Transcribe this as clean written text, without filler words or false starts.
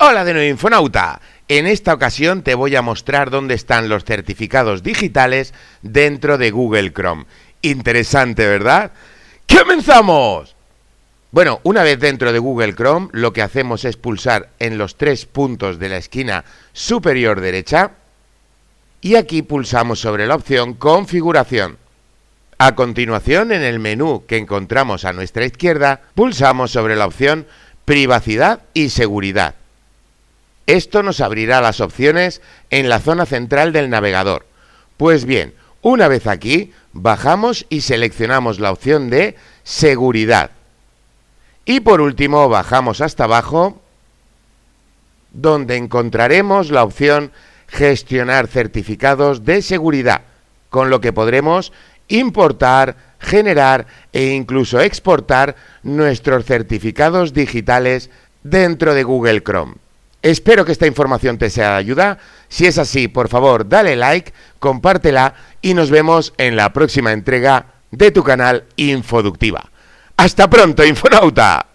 Hola de nuevo, Infonauta. En esta ocasión te voy a mostrar dónde están los certificados digitales dentro de Google Chrome. Interesante, ¿verdad? ¡Comenzamos! Bueno, una vez dentro de Google Chrome, lo que hacemos es pulsar en los 3 puntos de la esquina superior derecha y aquí pulsamos sobre la opción Configuración. A continuación, en el menú que encontramos a nuestra izquierda, pulsamos sobre la opción Privacidad y Seguridad. Esto nos abrirá las opciones en la zona central del navegador. Pues bien, una vez aquí, bajamos y seleccionamos la opción de Seguridad. Y por último, bajamos hasta abajo, donde encontraremos la opción Gestionar certificados de seguridad, con lo que podremos importar, generar e incluso exportar nuestros certificados digitales dentro de Google Chrome. Espero que esta información te sea de ayuda. Si es así, por favor, dale like, compártela y nos vemos en la próxima entrega de tu canal Infoductiva. ¡Hasta pronto, Infonauta!